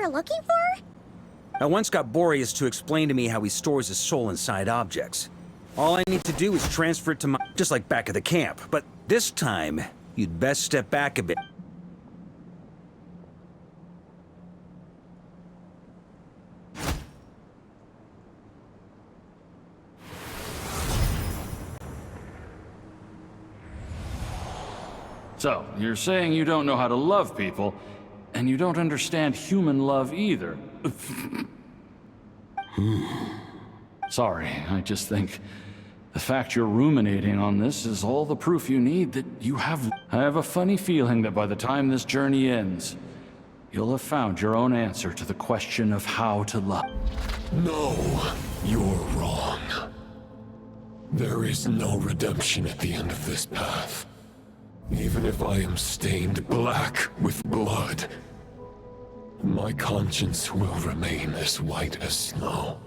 we're looking for? I once got Boreas to explain to me how he stores his soul inside objects. All I need to do is transfer it to my... just like back at the camp. But this time, you'd best step back a bit. So, you're saying you don't know how to love people, and you don't understand human love either. Sorry, I just think the fact you're ruminating on this is all the proof you need that you have... I have a funny feeling that by the time this journey ends, you'll have found your own answer to the question of how to love. No, you're wrong. There is no redemption at the end of this path. Even if I am stained black with blood, my conscience will remain as white as snow.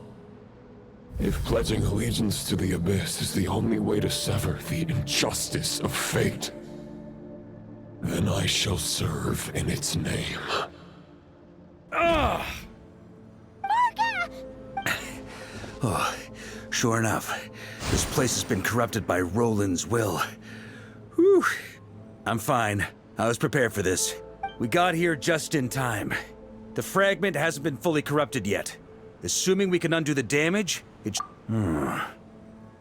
If pledging allegiance to the Abyss is the only way to sever the injustice of fate, then I shall serve in its name. Varka! Oh, sure enough, this place has been corrupted by Roland's will. Whew. I'm fine. I was prepared for this. We got here just in time. The fragment hasn't been fully corrupted yet. Assuming we can undo the damage, it...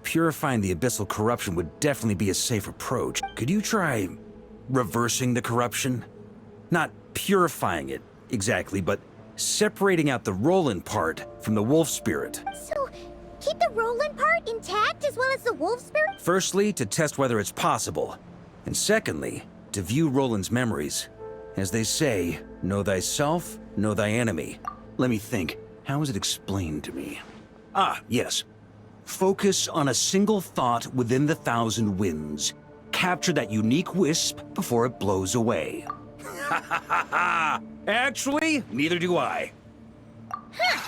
Purifying the abyssal corruption would definitely be a safe approach. Could you try reversing the corruption? Not purifying it, exactly, but separating out the Roland part from the wolf spirit. So, keep the Roland part intact as well as the wolf spirit? Firstly, to test whether it's possible. And secondly, to view Roland's memories. As they say, know thyself, know thy enemy. Let me think. How is it explained to me? Ah, yes. Focus on a single thought within the 1,000 winds. Capture that unique wisp before it blows away. Ha ha ha ha! Actually, neither do I. Huh.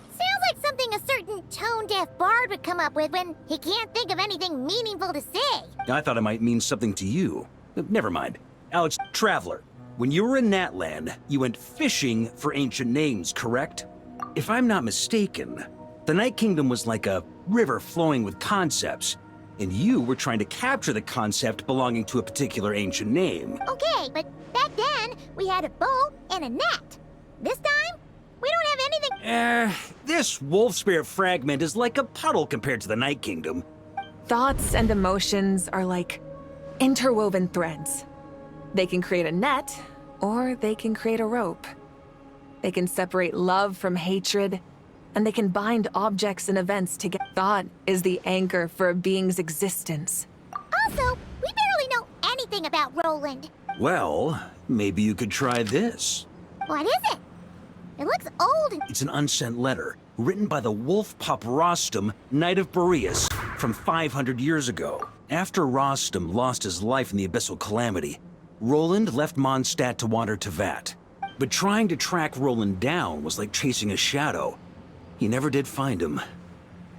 Sounds like something a certain tone-deaf bard would come up with when he can't think of anything meaningful to say. I thought it might mean something to you. Never mind. Alex, Traveler, when you were in Natland, you went fishing for ancient names, correct? If I'm not mistaken, the Night Kingdom was like a river flowing with concepts, and you were trying to capture the concept belonging to a particular ancient name. Okay, but back then, we had a bow and a net. This time, we don't have anything... This wolf spirit fragment is like a puddle compared to the Night Kingdom. Thoughts and emotions are like interwoven threads. They can create a net, or they can create a rope. They can separate love from hatred, and they can bind objects and events together. Thought is the anchor for a being's existence. Also, we barely know anything about Roland. Well, maybe you could try this. What is it? It looks old and... It's an unsent letter, written by the wolf pup Rostam, Knight of Boreas, from 500 years ago. After Rostam lost his life in the Abyssal Calamity, Roland left Mondstadt to wander to Vat. But trying to track Roland down was like chasing a shadow. He never did find him.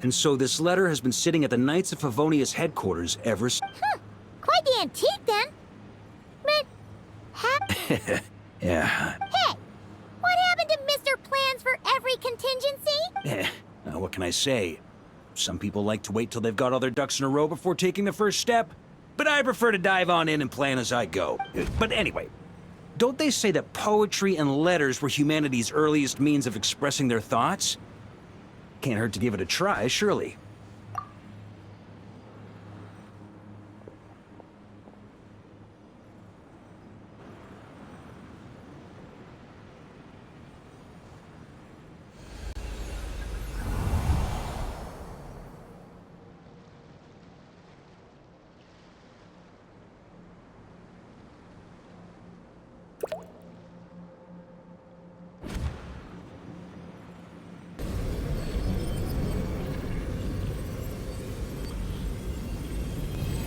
And so this letter has been sitting at the Knights of Favonius headquarters ever since. Quite the antique, then. But... Yeah. Hey! What happened to Mr. Plans for every contingency? What can I say? Some people like to wait till they've got all their ducks in a row before taking the first step. But I prefer to dive on in and plan as I go. But anyway, don't they say that poetry and letters were humanity's earliest means of expressing their thoughts? Can't hurt to give it a try, surely.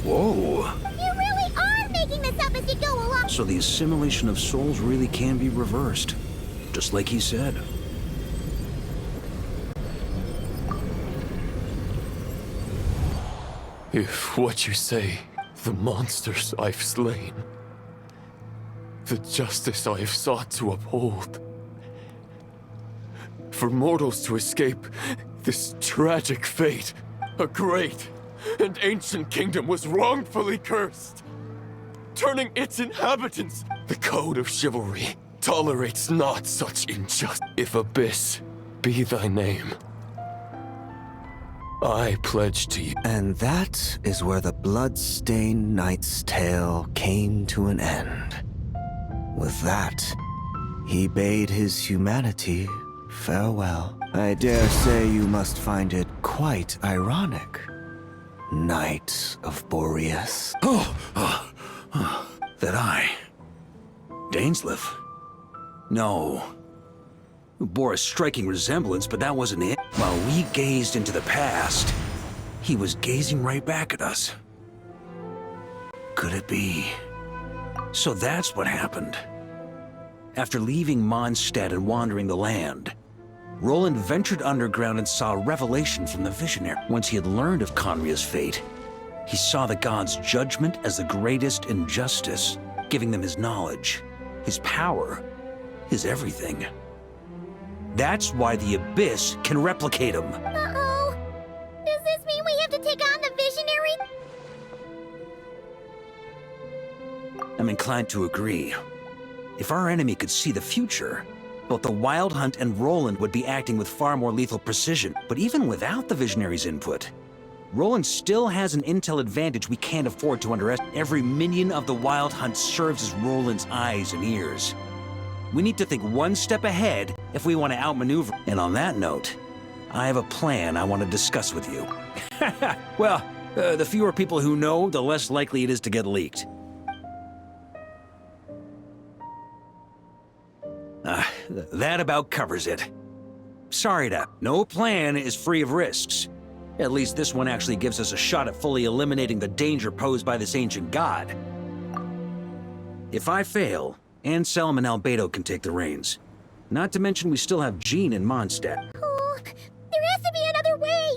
Whoa. You really are making this up as you go along. So the assimilation of souls really can be reversed, just like he said. If what you say, the monsters I've slain, the justice I have sought to uphold, for mortals to escape this tragic fate. A great and ancient kingdom was wrongfully cursed, turning its inhabitants. The code of chivalry tolerates not such injustice. If Abyss be thy name, I pledge to you. And that is where the blood-stained knight's tale came to an end. With that, he bade his humanity farewell. I dare say you must find it quite ironic, Knight of Boreas. That I... Dainsleif? No. It bore a striking resemblance, but that wasn't it. While we gazed into the past, he was gazing right back at us. Could it be? So that's what happened. After leaving Mondstadt and wandering the land, Roland ventured underground and saw a revelation from the Visionary. Once he had learned of Conria's fate, he saw the gods' judgment as the greatest injustice, giving them his knowledge, his power, his everything. That's why the Abyss can replicate him. Uh-oh. Does this mean we have to take on the Visionary? I'm inclined to agree. If our enemy could see the future, both the Wild Hunt and Roland would be acting with far more lethal precision. But even without the Visionary's input, Roland still has an intel advantage we can't afford to underestimate. Every minion of the Wild Hunt serves as Roland's eyes and ears. We need to think one step ahead if we want to outmaneuver. And on that note, I have a plan I want to discuss with you. Well, the fewer people who know, the less likely it is to get leaked. That about covers it. Sorry, no plan is free of risks. At least this one actually gives us a shot at fully eliminating the danger posed by this ancient god. If I fail, Anselm and Albedo can take the reins. Not to mention we still have Jean and Mondstadt. Oh, there has to be another way.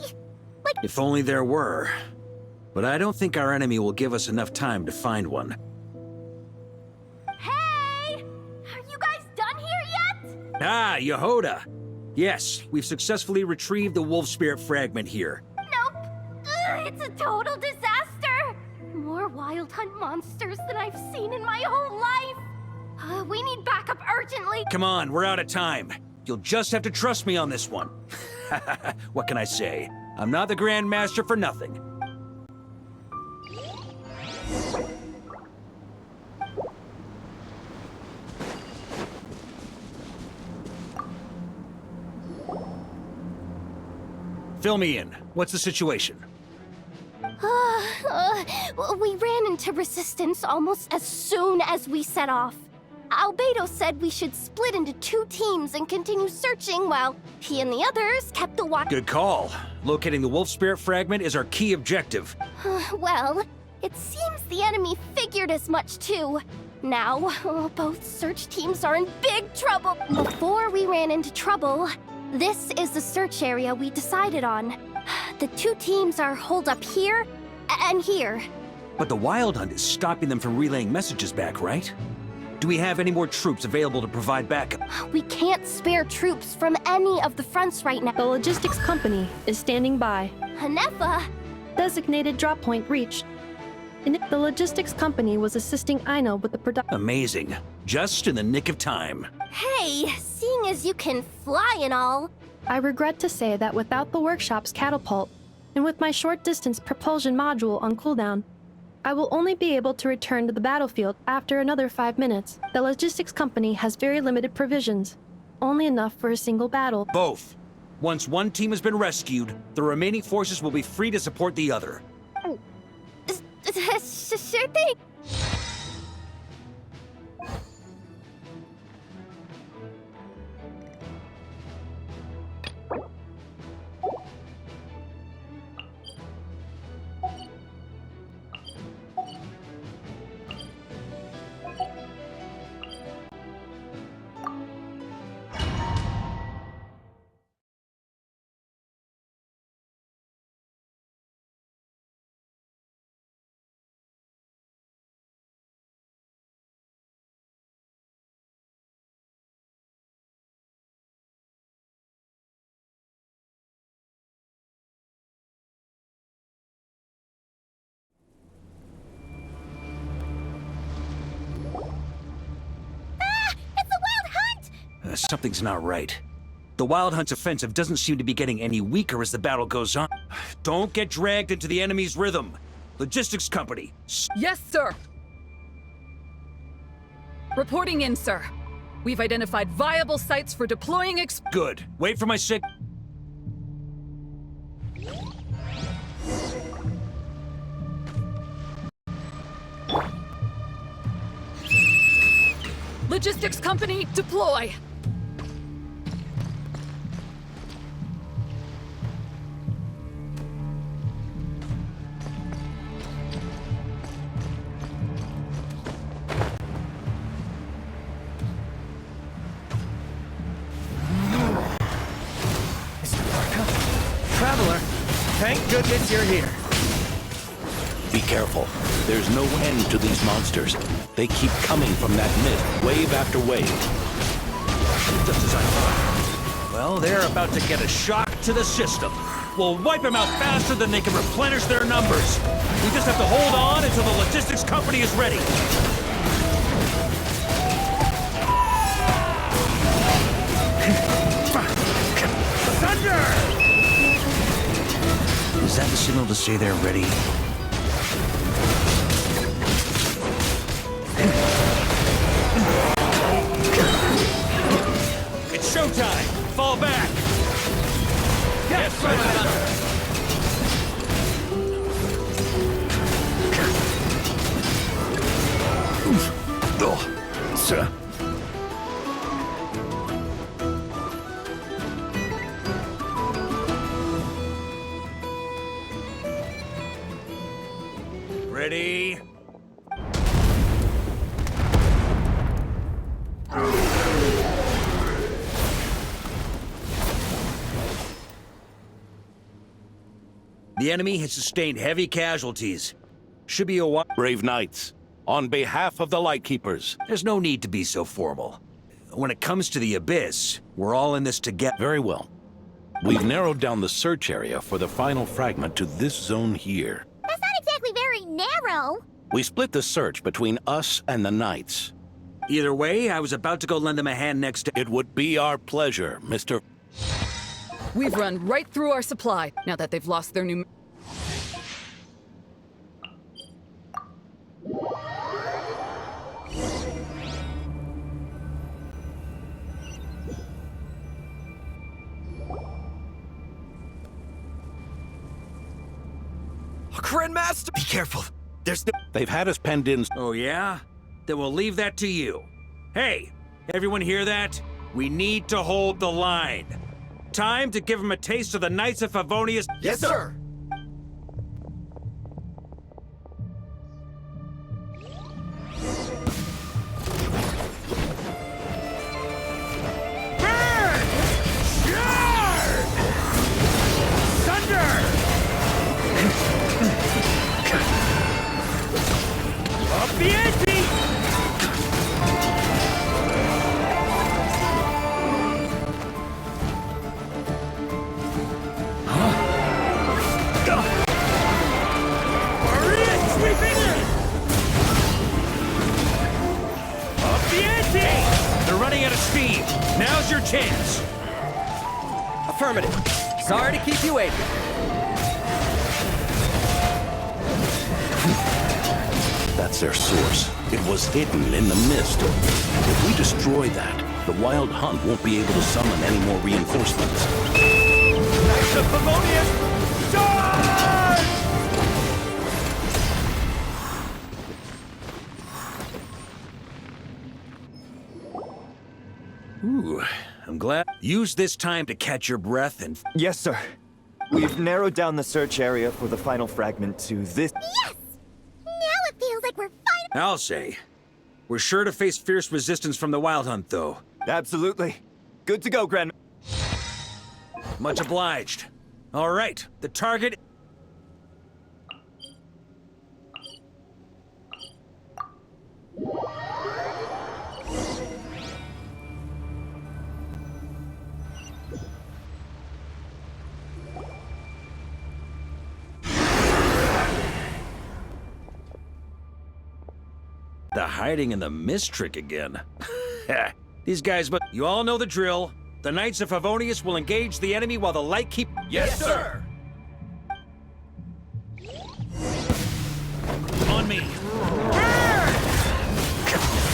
If only there were. But I don't think our enemy will give us enough time to find one. Hey! Are you guys done here yet? Ah, Yehoda! Yes, we've successfully retrieved the Wolf Spirit fragment here. Nope. Ugh, it's a total disaster. More Wild Hunt monsters than I've seen in my whole life. We need backup urgently. Come on, we're out of time. You'll just have to trust me on this one. What can I say? I'm not the Grand Master for nothing. Fill me in. What's the situation? We ran into resistance almost as soon as we set off. Albedo said we should split into 2 teams and continue searching while he and the others kept the watch. Good call. Locating the Wolf Spirit fragment is our key objective. Well, it seems the enemy figured as much too. Now, both search teams are in big trouble. Before we ran into trouble, this is the search area we decided on. The 2 teams are holed up here and here. But the Wild Hunt is stopping them from relaying messages back, right? Do we have any more troops available to provide backup? We can't spare troops from any of the fronts right now. The logistics company is standing by. Hanefa! Designated drop point reached. The logistics company was assisting Ino with the production. Amazing. Just in the nick of time. Hey, seeing as you can fly and all. I regret to say that without the workshop's catapult, and with my short-distance propulsion module on cooldown, I will only be able to return to the battlefield after another 5 minutes. The logistics company has very limited provisions, only enough for a single battle. Both. Once one team has been rescued, the remaining forces will be free to support the other. Sure thing. Something's not right. The Wild Hunt's offensive doesn't seem to be getting any weaker as the battle goes on. Don't get dragged into the enemy's rhythm. Logistics company. Yes, sir. Reporting in, sir. We've identified viable sites for deploying Good. Wait for my sig. Logistics company, deploy! Mr. Varka? Traveler, thank goodness you're here. Be careful. There's no end to these monsters. They keep coming from that mist, wave after wave. Just as I thought. Well, they're about to get a shock to the system. We'll wipe them out faster than they can replenish their numbers. We just have to hold on until the logistics company is ready. Thunder! Is that the signal to say they're ready? It's showtime! Fall back! Yes, right. Sir. Ready? The enemy has sustained heavy casualties. Should be a while. Brave knights, on behalf of the Lightkeepers. There's no need to be so formal. When it comes to the Abyss, we're all in this together. Very well. We've narrowed down the search area for the final fragment to this zone here. That's not exactly very narrow. We split the search between us and the knights. Either way, I was about to go lend them a hand next to... It would be our pleasure, Mr. We've run right through our supply, now that they've lost their new... Grandmaster! Be careful. There's no... They've had us penned in. Oh, yeah? Then we'll leave that to you. Hey, everyone hear that? We need to hold the line. Time to give them a taste of the Knights of Favonius. Yes, sir! Burn! Charge! Thunder! Up the ante! Sweeping in! Up the ante! They're running out of steam. Now's your chance. Affirmative. Sorry to keep you waiting. That's their source. It was hidden in the mist. If we destroy that, the Wild Hunt won't be able to summon any more reinforcements. Knights of Favonius, charge! Ooh, I'm glad. Use this time to catch your breath and... Yes, sir. We've narrowed down the search area for the final fragment to this... Yes! Now it feels like we're fighting. I'll say. We're sure to face fierce resistance from the Wild Hunt, though. Absolutely. Good to go, Grand... Much obliged. All right, the target... The hiding in the mist trick again. These guys, but you all know the drill. The Knights of Favonius will engage the enemy while the light keep... Yes, sir! On me.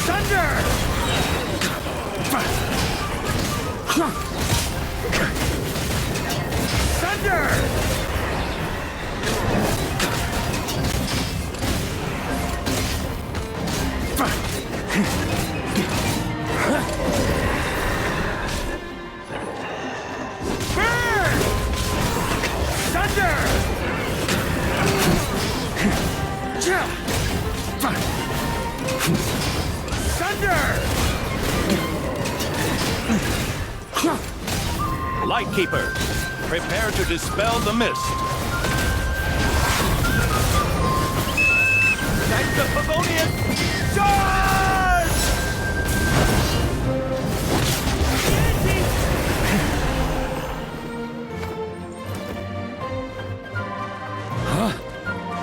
Thunder! Thunder! Burn! Thunder! Thunder! Lightkeepers, prepare to dispel the mist. Knights of Favonius, charge!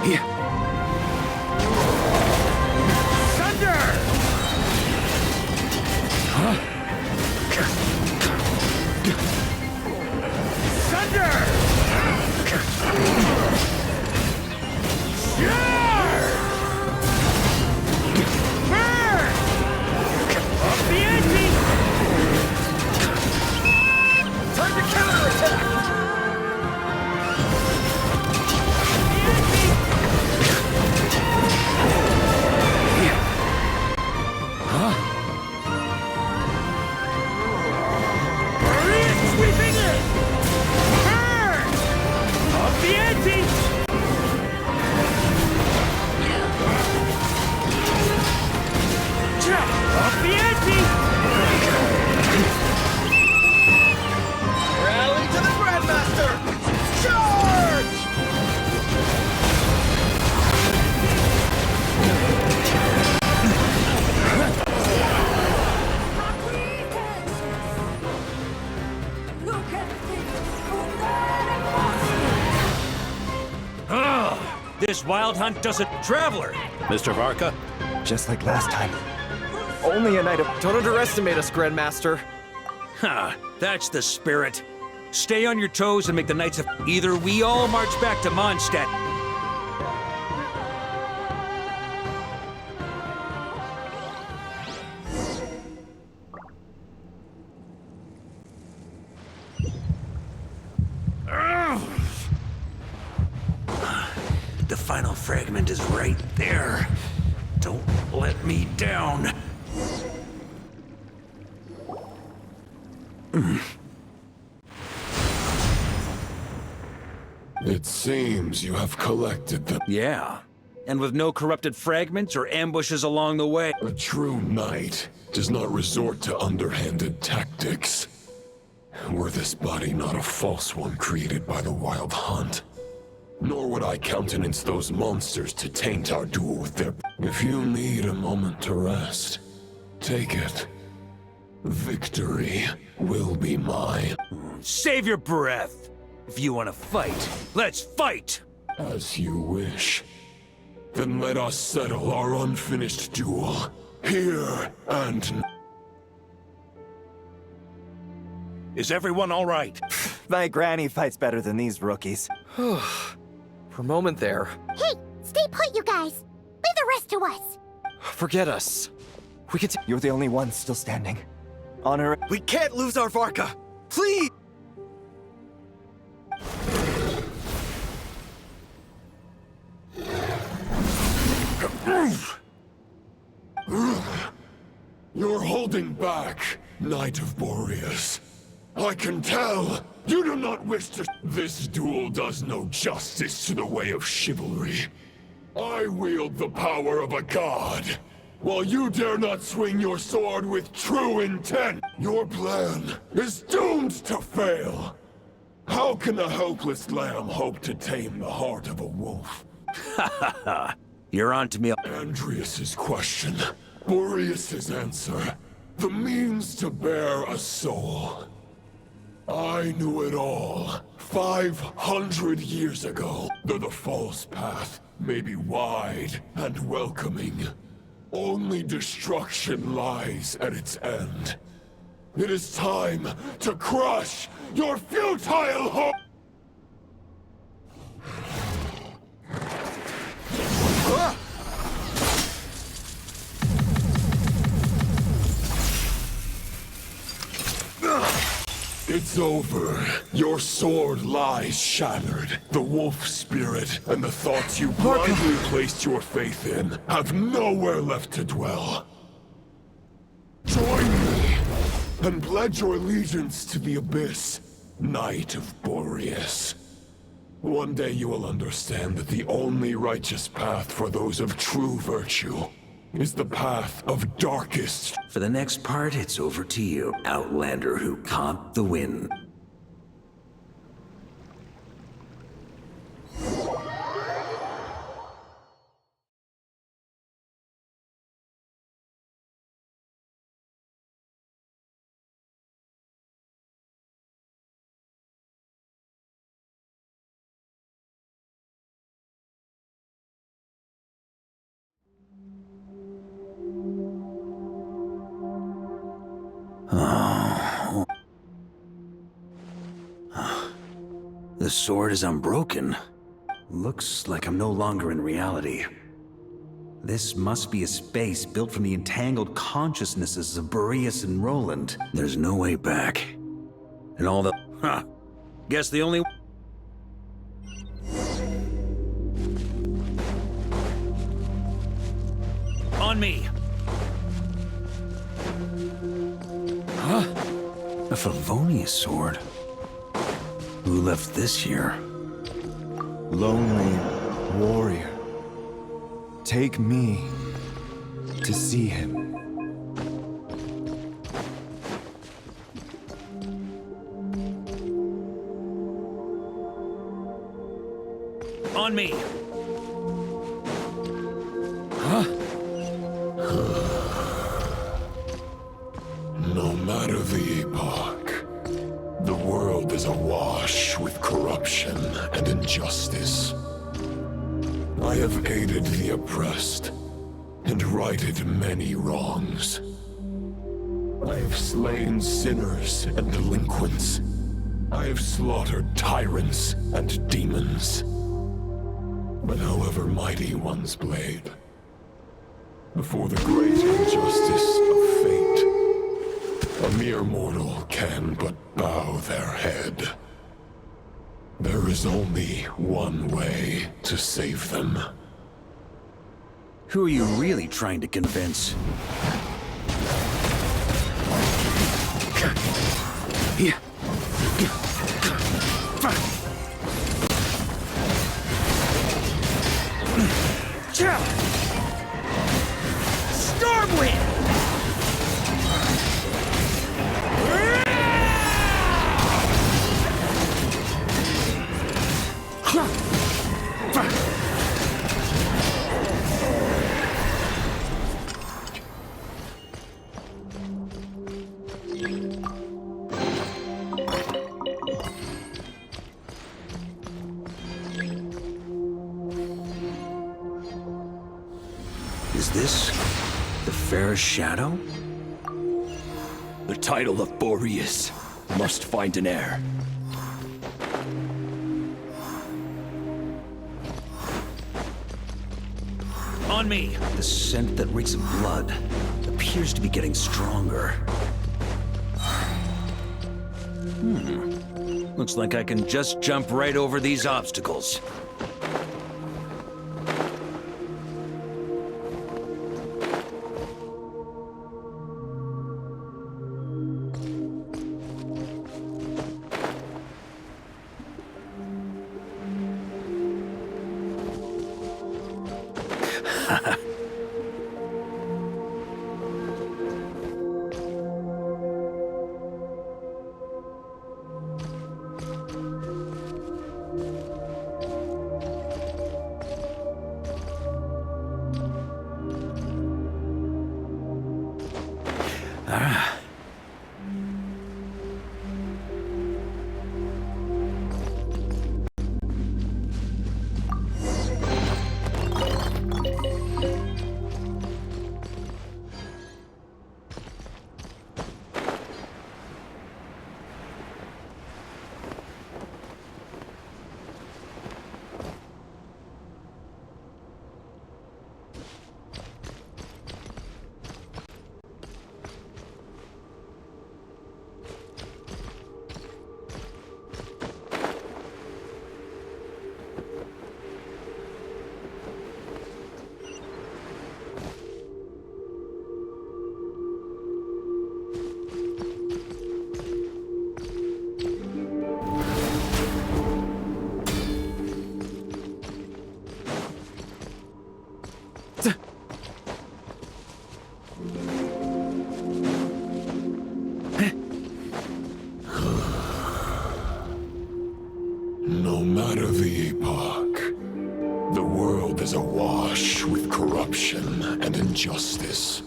Here. Thunder! Thunder! Yeah! Burn! Up the ante! Time to counterattack! Sweeping in! Burn! Up the ante! Up the ante! Rally to the Grandmaster! Charge! This wild hunt doesn't... Traveler! Mr. Varka? Just like last time. Only a knight of... Don't underestimate us, Grandmaster. Ha! That's the spirit. Stay on your toes and make the Knights of... Either we all march back to Mondstadt... The final fragment is right there. Don't let me down. It seems you have collected them. Yeah. And with no corrupted fragments or ambushes along the way. A true knight does not resort to underhanded tactics. Were this body not a false one created by the Wild Hunt, nor would I countenance those monsters to taint our duel with their... If you need a moment to rest, take it. Victory will be mine. Save your breath. If you want to fight, let's fight! As you wish. Then let us settle our unfinished duel, here and now. Is everyone all right? My granny fights better than these rookies. For a moment there. Hey, stay put, you guys. Leave the rest to us. Forget us. We can You're the only one still standing. Honor... We can't lose our Varka! Please! You're holding back, Knight of Boreas. I can tell you do not wish to... This duel does no justice to the way of chivalry. I wield the power of a god, while you dare not swing your sword with true intent. Your plan is doomed to fail. How can a helpless lamb hope to tame the heart of a wolf? You're on to me. Andreas's question, Boreas's answer, the means to bear a soul. I knew it all 500 years ago. Though the false path may be wide and welcoming, only destruction lies at its end. It is time to crush your futile hope! It's over. Your sword lies shattered. The wolf spirit and the thoughts you blindly placed your faith in have nowhere left to dwell. Join me and pledge your allegiance to the Abyss, Knight of Boreas. One day you will understand that the only righteous path for those of true virtue is the path of darkest. For the next part, it's over to you, Outlander who caught the wind. The sword is unbroken. Looks like I'm no longer in reality. This must be a space built from the entangled consciousnesses of Boreas and Roland. There's no way back. And all the... Guess the only... On me! A Favonius sword? Who left this here? Lonely warrior. Take me to see him. On me! No matter the epoch, the world is awash with corruption and injustice. I have aided the oppressed and righted many wrongs. I have slain sinners and delinquents. I have slaughtered tyrants and demons. But however mighty one's blade, before the great injustice of fate, a mere mortal can but bow their head. There is only one way to save them. Who are you really trying to convince? Stormwind! Is this the fairest shadow? The title of Boreas must find an heir. On me! The scent that reeks of blood appears to be getting stronger. Looks like I can just jump right over these obstacles. injustice.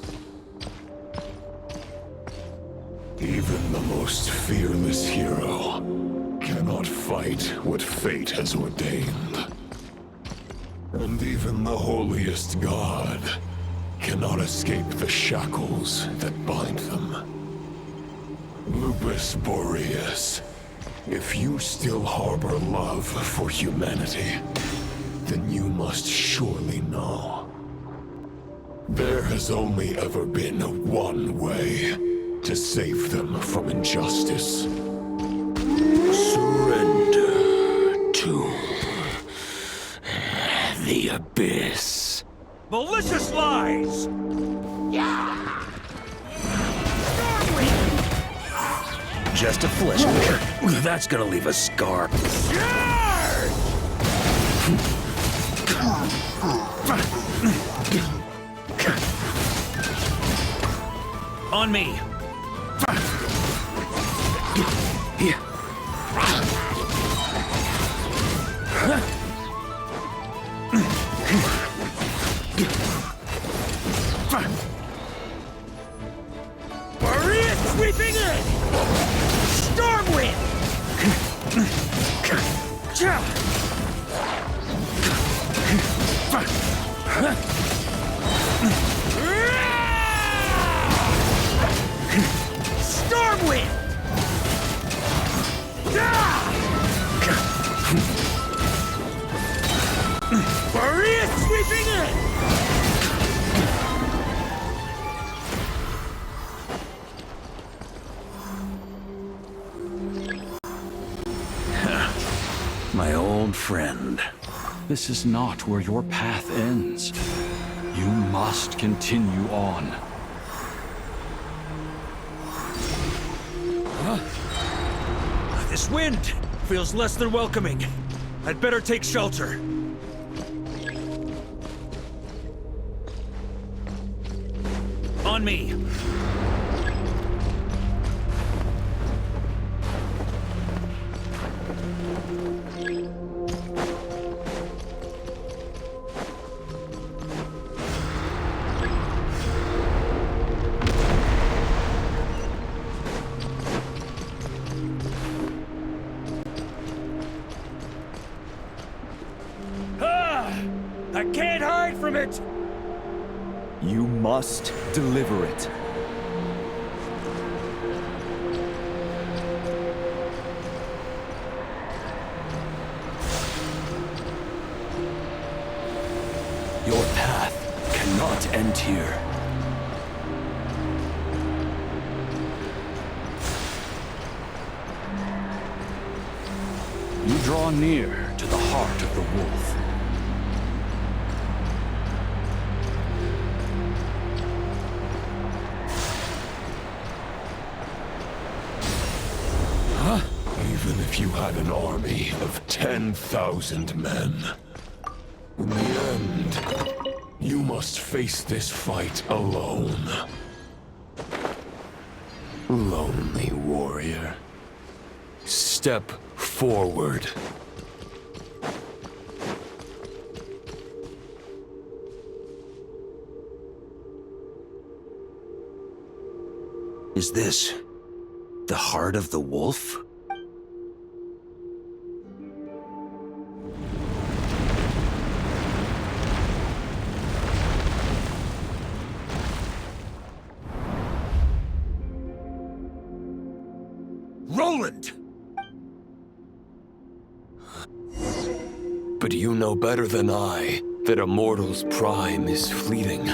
Even the most fearless hero cannot fight what fate has ordained. And even the holiest god cannot escape the shackles that bind them. Lupus Boreas, if you still harbor love for humanity, then you must surely know. There has only ever been one way to save them from injustice. Surrender to the abyss. Malicious lies! Just a flesh wound. That's gonna leave a scar. On me. Maria sweeping in! Stormwind! Stormwind! Maria sweeping in! My old friend. This is not where your path ends. You must continue on. This wind feels less than welcoming. I'd better take shelter. On me. I can't hide from it! You must deliver it. Your path cannot end here. You draw near to the heart of the wolf. Even if you had an army of 10,000 men, in the end, you must face this fight alone. Lonely warrior, step forward. Is this the heart of the wolf? Roland! But you know better than I that a mortal's prime is fleeting.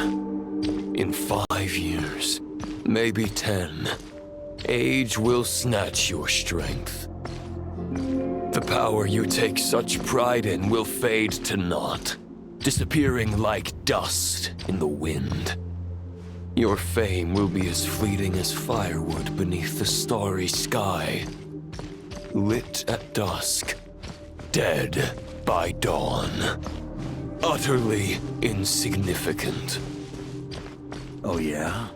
In 5 years, maybe 10, age will snatch your strength. The power you take such pride in will fade to naught, disappearing like dust in the wind. Your fame will be as fleeting as firewood beneath the starry sky, lit at dusk, dead by dawn, utterly insignificant. Oh yeah?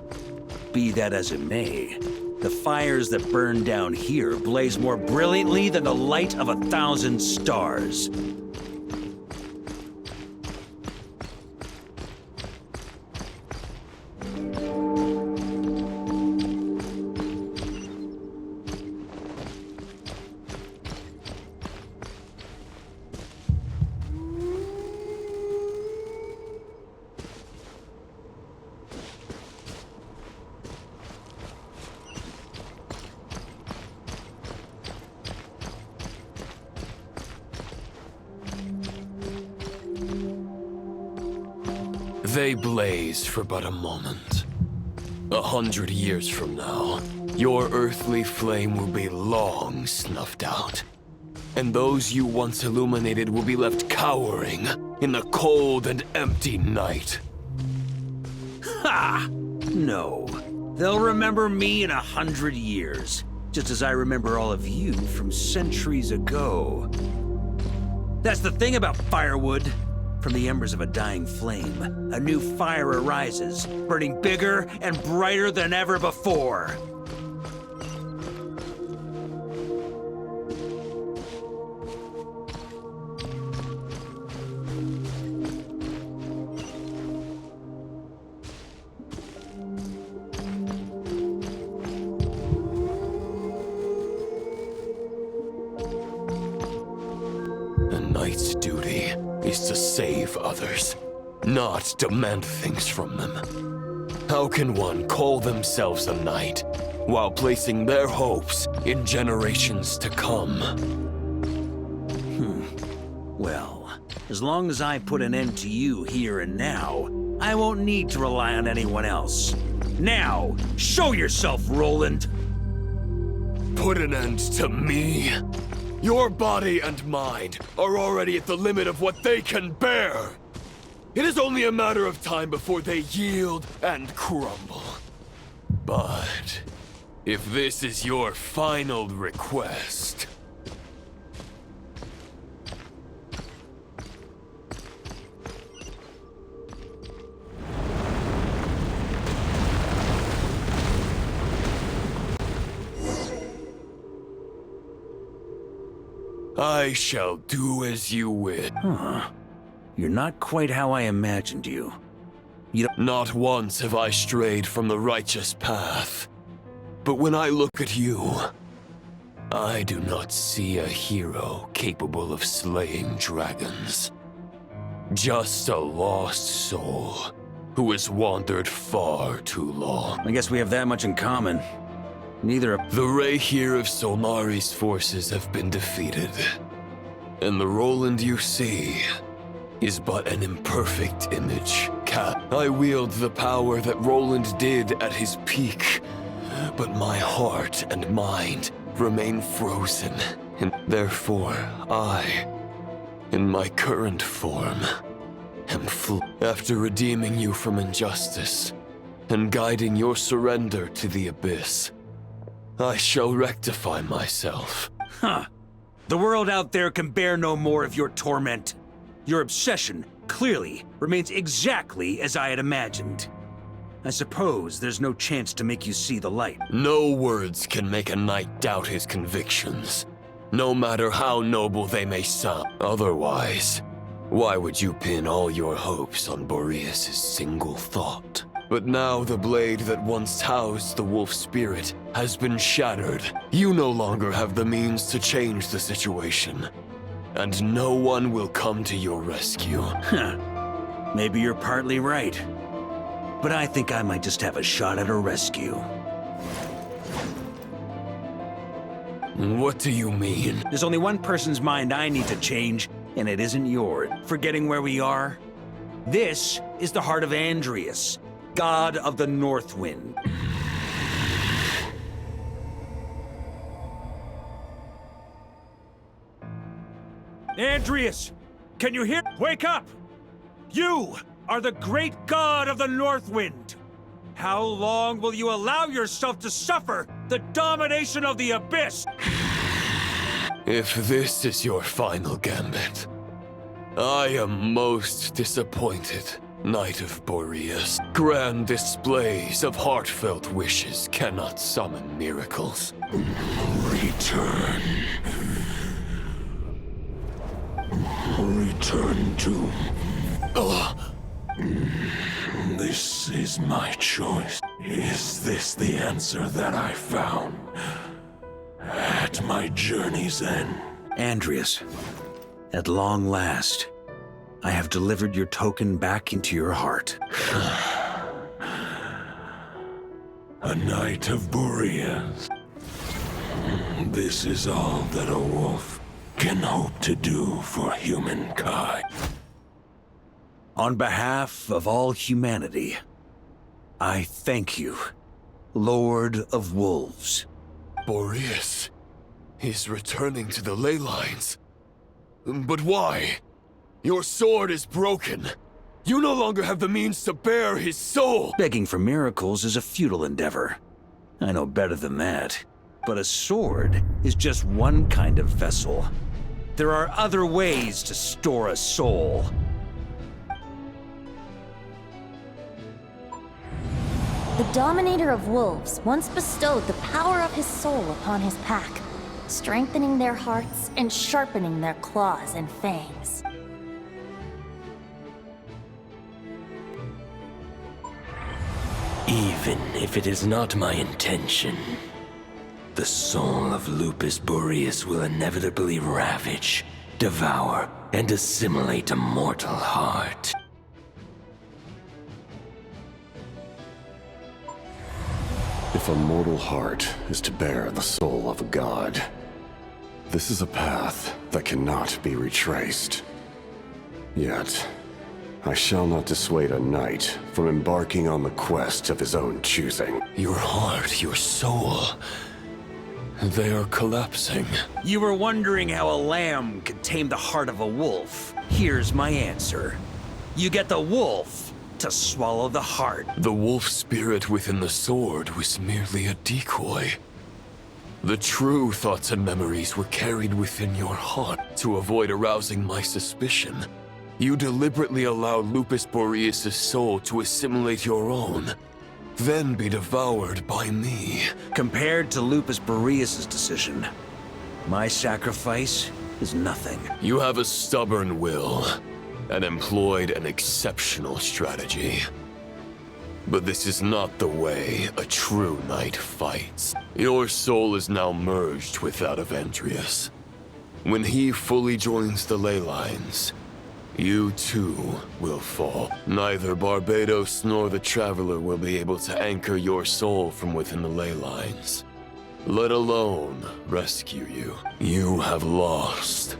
Be that as it may, the fires that burn down here blaze more brilliantly than the light of 1,000 stars. they blaze for but a moment. 100 years from now, your earthly flame will be long snuffed out. And those you once illuminated will be left cowering in the cold and empty night. Ha! No. They'll remember me in 100 years, just as I remember all of you from centuries ago. That's the thing about firewood. From the embers of a dying flame, a new fire arises, burning bigger and brighter than ever before. A knight's duty is to save others, not demand things from them. How can one call themselves a knight while placing their hopes in generations to come? Well, as long as I put an end to you here and now, I won't need to rely on anyone else. Now, show yourself, Roland! Put an end to me? Your body and mind are already at the limit of what they can bear. It is only a matter of time before they yield and crumble. But if this is your final request... I shall do as you wish. Huh. You're not quite how I imagined you. Not once have I strayed from the righteous path. But when I look at you, I do not see a hero capable of slaying dragons. Just a lost soul who has wandered far too long. I guess we have that much in common. Neither of... The Rayhir of Solmari's forces have been defeated. And the Roland you see is but an imperfect image. I wield the power that Roland did at his peak, but my heart and mind remain frozen, and therefore I, in my current form, am after redeeming you from injustice and guiding your surrender to the abyss. I shall rectify myself. Huh. The world out there can bear no more of your torment. Your obsession, clearly, remains exactly as I had imagined. I suppose there's no chance to make you see the light. No words can make a knight doubt his convictions, no matter how noble they may sound. Otherwise, why would you pin all your hopes on Boreas' single thought? But now the blade that once housed the wolf spirit has been shattered. You no longer have the means to change the situation. And no one will come to your rescue. Huh. Maybe you're partly right. But I think I might just have a shot at a rescue. What do you mean? There's only one person's mind I need to change, and it isn't yours. Forgetting where we are? This is the heart of Andreas, god of the North Wind. Andreas! Can you hear? Wake up! You are the great god of the North Wind! How long will you allow yourself to suffer the domination of the Abyss? If this is your final gambit, I am most disappointed, Knight of Boreas. Grand displays of heartfelt wishes cannot summon miracles. Return. Return to... This is my choice. Is this the answer that I found at my journey's end? Andreas, at long last, I have delivered your token back into your heart. A Knight of Boreas. This is all that a wolf can hope to do for humankind. On behalf of all humanity, I thank you, Lord of Wolves. Boreas. He's returning to the ley lines. But why? Your sword is broken. You no longer have the means to bear his soul. Begging for miracles is a futile endeavor. I know better than that. But a sword is just one kind of vessel. There are other ways to store a soul. The Dominator of Wolves once bestowed the power of his soul upon his pack, strengthening their hearts and sharpening their claws and fangs. Even if it is not my intention, the soul of Lupus Boreas will inevitably ravage, devour, and assimilate a mortal heart. If a mortal heart is to bear the soul of a god, this is a path that cannot be retraced. Yet, I shall not dissuade a knight from embarking on the quest of his own choosing. Your heart, your soul, they are collapsing. You were wondering how a lamb could tame the heart of a wolf. Here's my answer. You get the wolf to swallow the heart. The wolf spirit within the sword was merely a decoy. The true thoughts and memories were carried within your heart. To avoid arousing my suspicion, you deliberately allowed Lupus Boreas' soul to assimilate your own, then be devoured by me. Compared to Lupus Boreas' decision, my sacrifice is nothing. You have a stubborn will, and employed an exceptional strategy. But this is not the way a true knight fights. Your soul is now merged with that of Andreas. When he fully joins the ley lines, you too will fall. Neither Barbados nor the Traveler will be able to anchor your soul from within the ley lines, let alone rescue you. You have lost,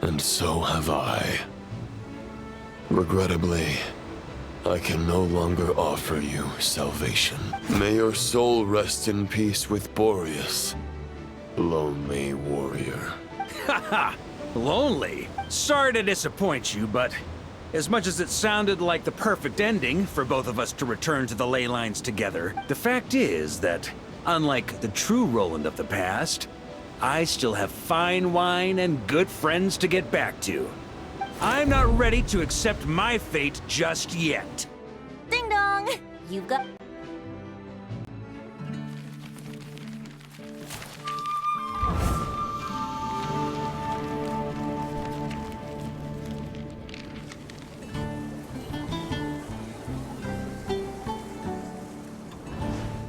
and so have I. Regrettably, I can no longer offer you salvation. May your soul rest in peace with Boreas, lonely warrior. Haha! Lonely? Sorry to disappoint you, but as much as it sounded like the perfect ending for both of us to return to the ley lines together, the fact is that, unlike the true Roland of the past, I still have fine wine and good friends to get back to. I'm not ready to accept my fate just yet. Ding dong! You've got...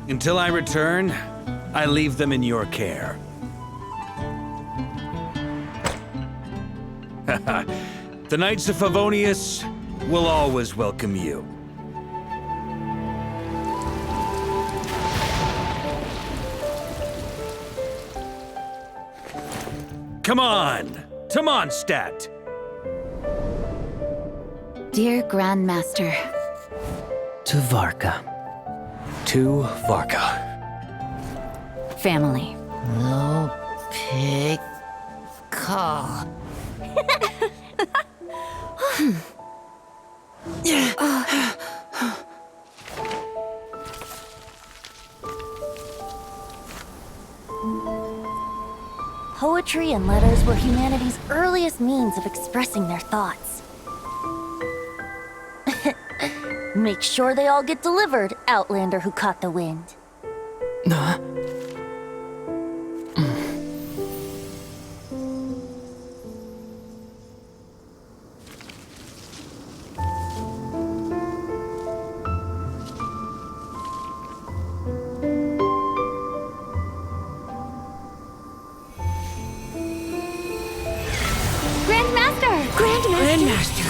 Until I return, I leave them in your care. The Knights of Favonius will always welcome you. Come on! Stat! Dear Grandmaster. To Varka. To Varka. Family. No pig call. Poetry and letters were humanity's earliest means of expressing their thoughts. Make sure they all get delivered, Outlander who caught the wind.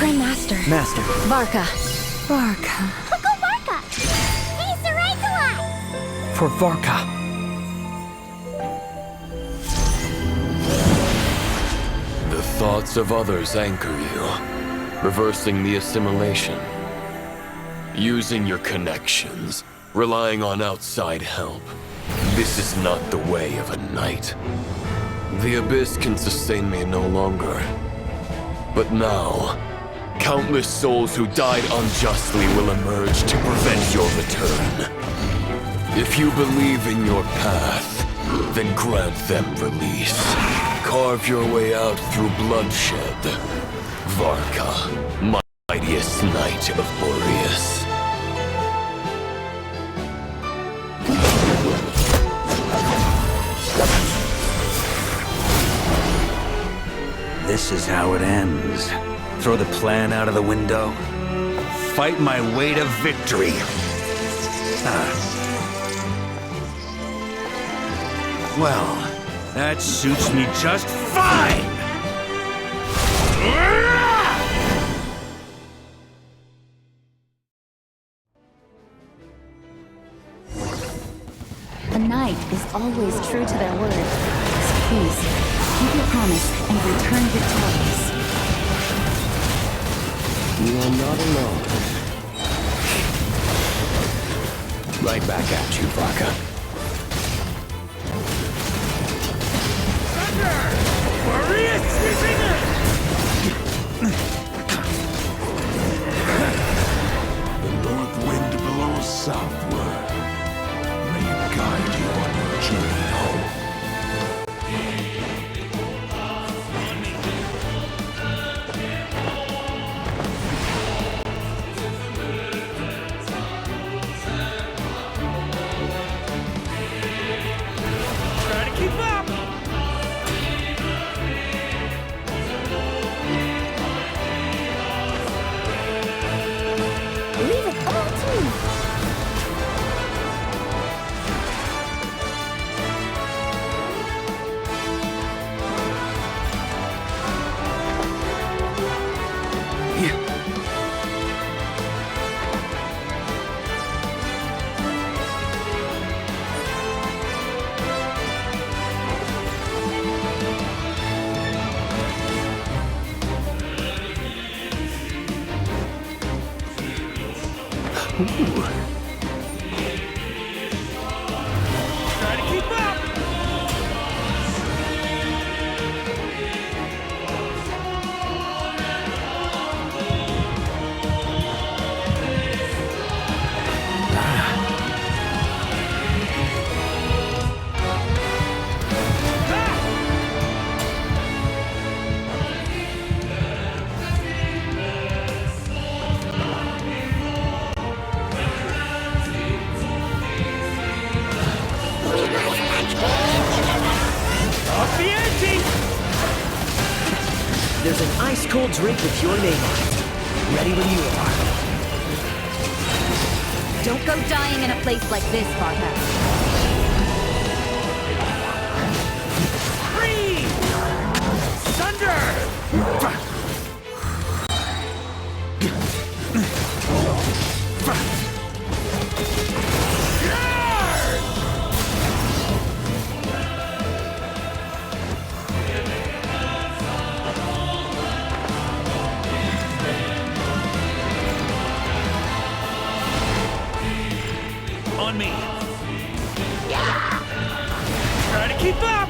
Grandmaster. Master. Varka. Go Varka! He's the right to us! For Varka. The thoughts of others anchor you. Reversing the assimilation. Using your connections. Relying on outside help. This is not the way of a knight. The Abyss can sustain me no longer. But now, countless souls who died unjustly will emerge to prevent your return. If you believe in your path, then grant them release. Carve your way out through bloodshed. Varka, mightiest knight of Boreas. This is how it ends. Throw the plan out of the window. Fight my way to victory. Well, that suits me just fine! A knight is always true to their word. So please, keep your promise and return victorious. You are not alone. Right back at you, Varka. The north wind blows southward. May it guide you on your journey home. Try to keep up! Leave it all to me. Try to keep up! Up the ante! There's an ice-cold drink with your name on it. Ready when you are. Don't go dying in a place like this, Varka. Freeze! Thunder! On me. Try to keep up!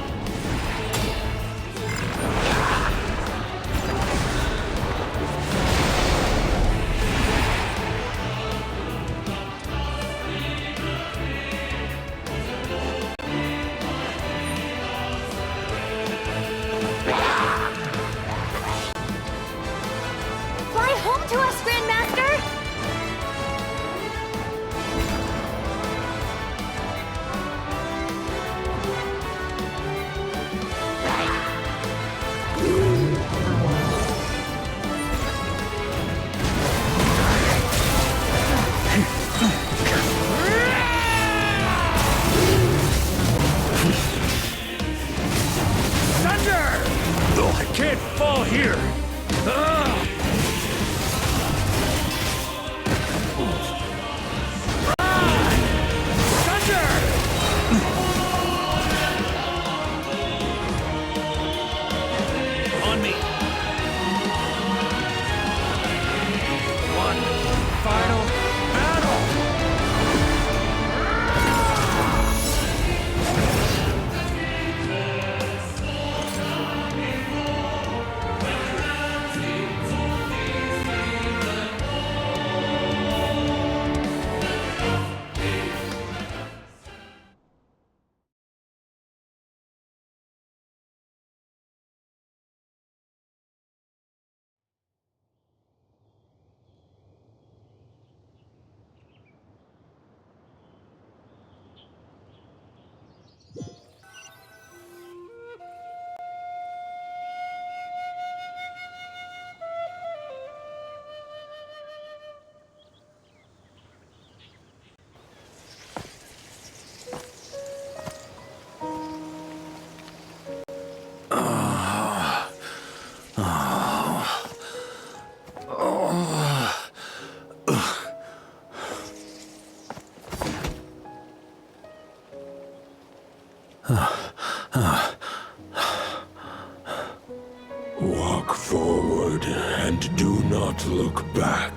Fly home to us, Grandmaster! Thunder! Walk forward and do not look back.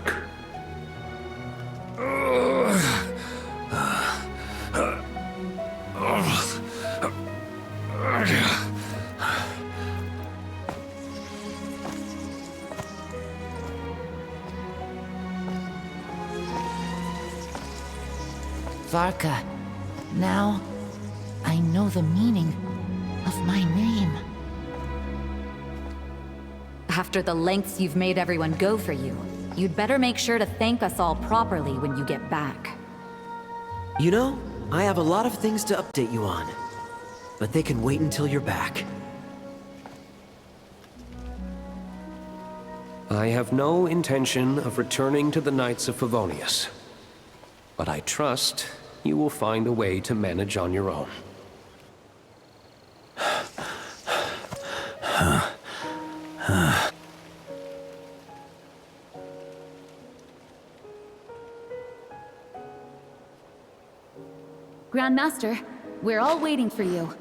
Varka, now I know the meaning of my name. After the lengths you've made everyone go for you, you'd better make sure to thank us all properly when you get back. You know, I have a lot of things to update you on. But they can wait until you're back. I have no intention of returning to the Knights of Favonius. But I trust you will find a way to manage on your own. Grandmaster, we're all waiting for you.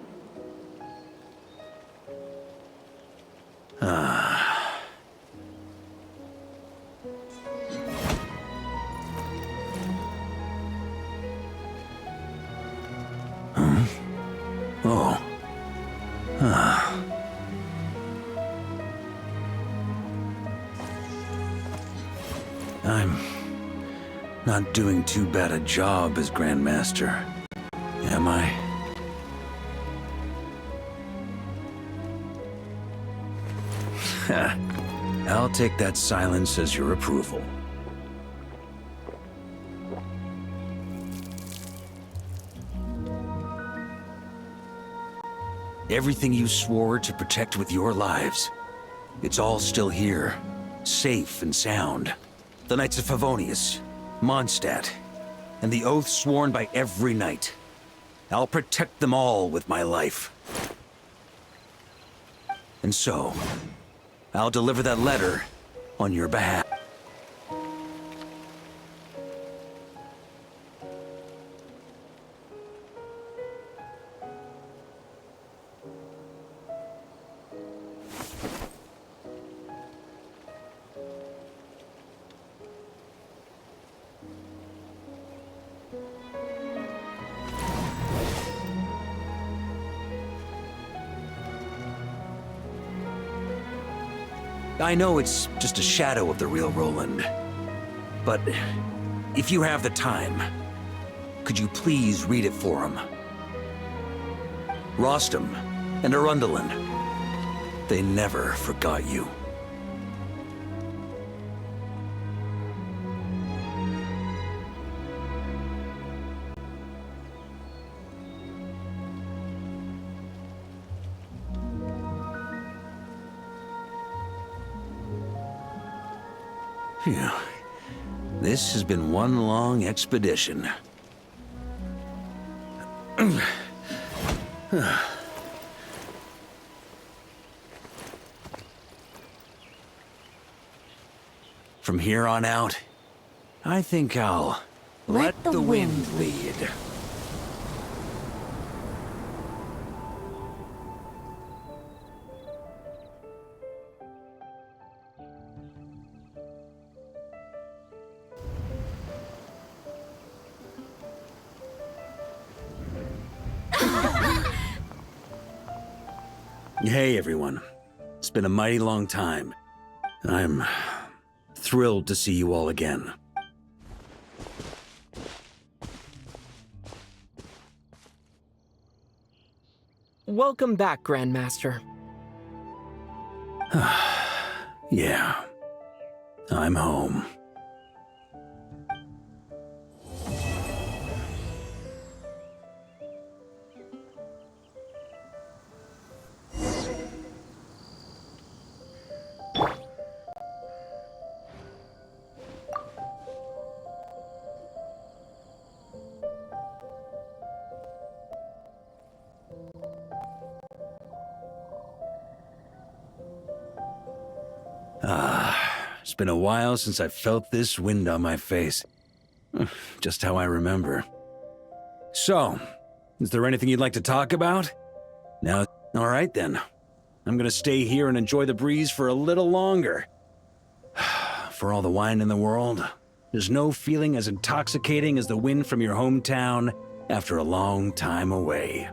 I'm not doing too bad a job as Grandmaster, am I? I'll take that silence as your approval. Everything you swore to protect with your lives, it's all still here, safe and sound. The Knights of Favonius, Mondstadt, and the oath sworn by every knight. I'll protect them all with my life. And so, I'll deliver that letter on your behalf. I know it's just a shadow of the real Roland, but if you have the time, could you please read it for him? Rostam and Arundelen, they never forgot you. Phew. This has been one long expedition. From here on out, I think I'll let the wind lead. Hey everyone, it's been a mighty long time. I'm thrilled to see you all again. Welcome back, Grandmaster. Yeah, I'm home. It's been a while since I felt this wind on my face. Just how I remember. So, Is there anything you'd like to talk about? No? Alright then. I'm gonna stay here and enjoy the breeze for a little longer. For all the wine in the world, there's no feeling as intoxicating as the wind from your hometown after a long time away.